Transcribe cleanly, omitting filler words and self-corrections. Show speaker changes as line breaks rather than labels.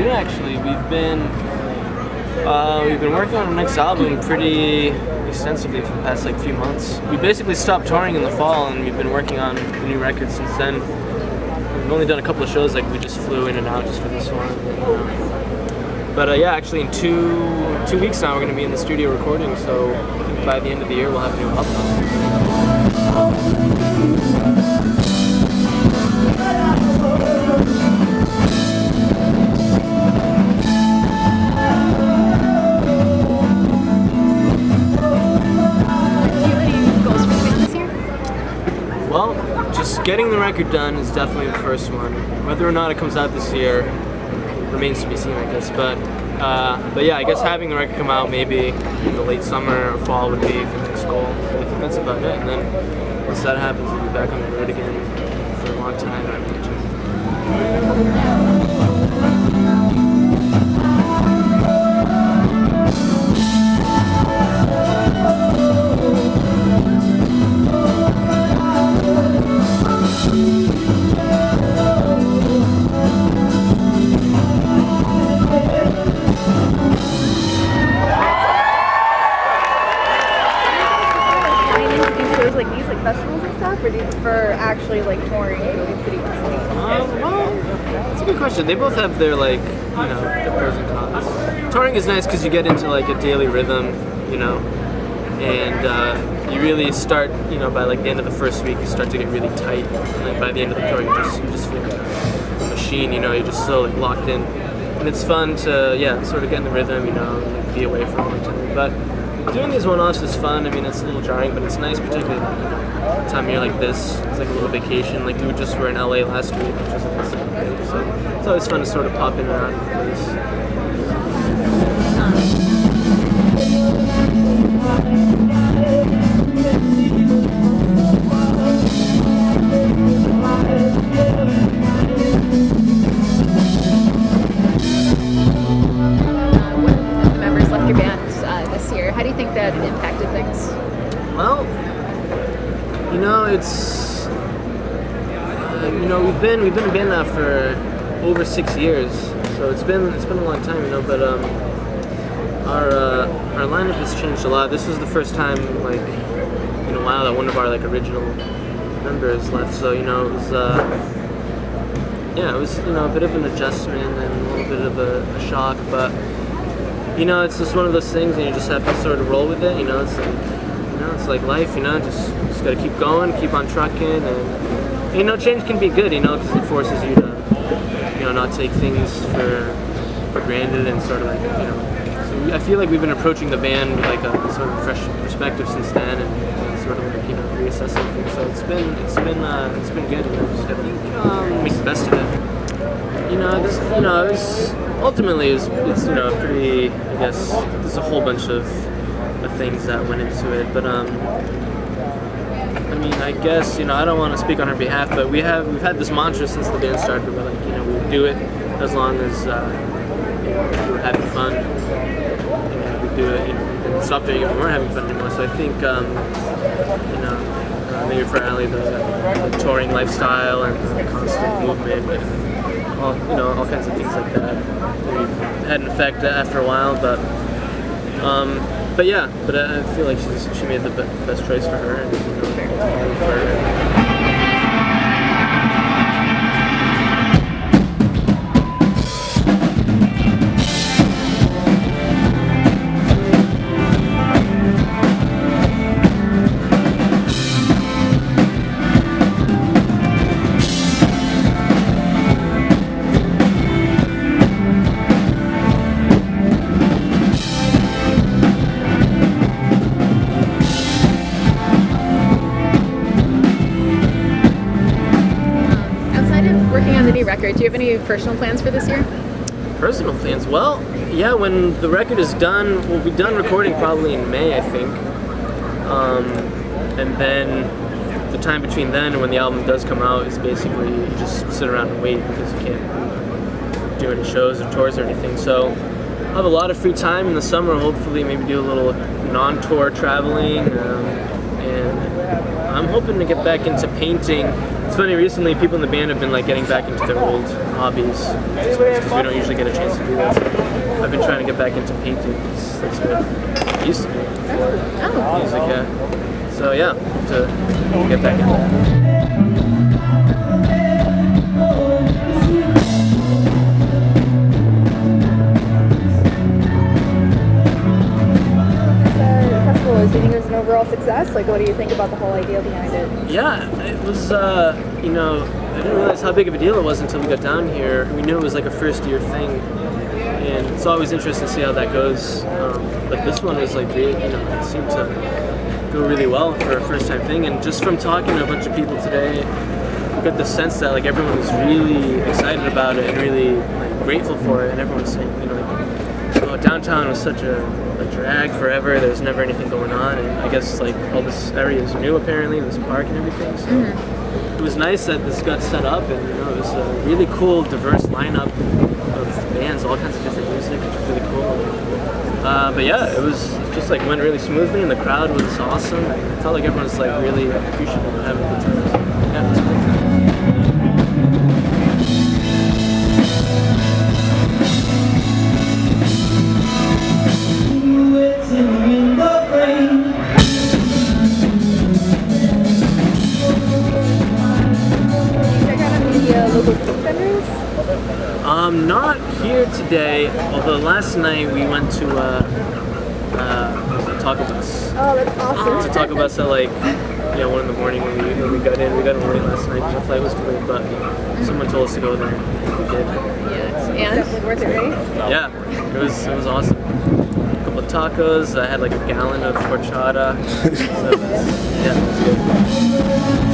do actually. We've been working on our next album pretty extensively for the past few months. We basically stopped touring in the fall, and we've been working on the new record since then. We've only done a couple of shows, we just flew in and out just for this one. But yeah, actually in two weeks now we're going to be in the studio recording, so I think by the end of the year we'll have a new album. Well, just getting the record done is definitely the first one. Whether or not it comes out this year remains to be seen, I guess. But yeah, I guess having the record come out maybe in the late summer or fall would be the next goal. I think that's about it. And then once that happens, we'll be back on the road again for a long time, I imagine.
Festivals and stuff, or do you prefer actually touring city to city?
Well, that's a good question. They both have their their pros and cons. Touring is nice because you get into a daily rhythm, and you really start, by the end of the first week, you start to get really tight, and by the end of the tour, you just feel like a machine, you're just so locked in, and it's fun to sort of get in the rhythm, be away for a long time. But doing these one-offs is fun. I mean, it's a little jarring, but it's nice, particularly a time of year like this. It's like a little vacation. We just were in LA last week, which was a nice little break. So it's always fun to sort of pop in and out of the place.
How do you think that impacted things?
Well, it's we've been a band now for over 6 years, so it's been a long time, But our lineup has changed a lot. This was the first time in a while that one of our original members left. So it was a bit of an adjustment and a little bit of a shock, but. It's just one of those things, and you just have to sort of roll with it. It's like life. Just got to keep going, keep on trucking, and change can be good. Because it forces you to, not take things for granted, and sort of So I feel like we've been approaching the band with a sort of fresh perspective since then, and sort of reassessing things. So it's been good. Just I think make the best of it. Ultimately it's pretty, I guess, there's a whole bunch of things that went into it, but I guess, I don't want to speak on her behalf, but we've had this mantra since the band started, where we would do it as long as we were having fun, and we'd do it, and stop doing it when we weren't having fun anymore. So I think, maybe for Ali, the touring lifestyle and the constant movement, and all kinds of things like that. Maybe had an effect after a while, but I feel like she made the best choice for her, and for her.
Record. Do you have any personal plans for this year?
Personal plans? Well, yeah, when the record is done, we'll be done recording probably in May, I think. And then the time between then and when the album does come out is basically you just sit around and wait, because you can't do any shows or tours or anything. So I'll have a lot of free time in the summer, hopefully maybe do a little non-tour traveling, and I'm hoping to get back into painting. It's funny, recently people in the band have been like getting back into their old hobbies because we don't usually get a chance to do that. So I've been trying to get back into painting. That's what I used to do before music, yeah. So yeah, to get back into that.
Do you think it was an overall success? Like, what do you think about the whole idea behind it?
Yeah, it was, I didn't realize how big of a deal it was until we got down here. We knew it was like a first year thing, and it's always interesting to see how that goes. But this one was like really, it seemed to go really well for a first time thing. And just from talking to a bunch of people today, I got the sense that like everyone was really excited about it and really like grateful for it. And everyone's saying, downtown was such a drag forever. There was never anything going on, and I guess like all this area is new apparently, this park and everything. So it was nice that this got set up, and it was a really cool, diverse lineup of bands, all kinds of different music, which was really cool. But yeah, it was just like went really smoothly, and the crowd was awesome. I felt like everyone was like really appreciative of having a good time. So, yeah, it was cool. Not here today, although last night we went to Taco Bus.
Oh, that's awesome.
To Taco Bus at like 1 in the morning when we got in. We got in late last night because the flight was delayed, but someone told us to go there. We did.
Yes, and definitely worth it, right?
Yeah, it was awesome. A couple of tacos. I had like a gallon of horchata. So, yeah, it was good.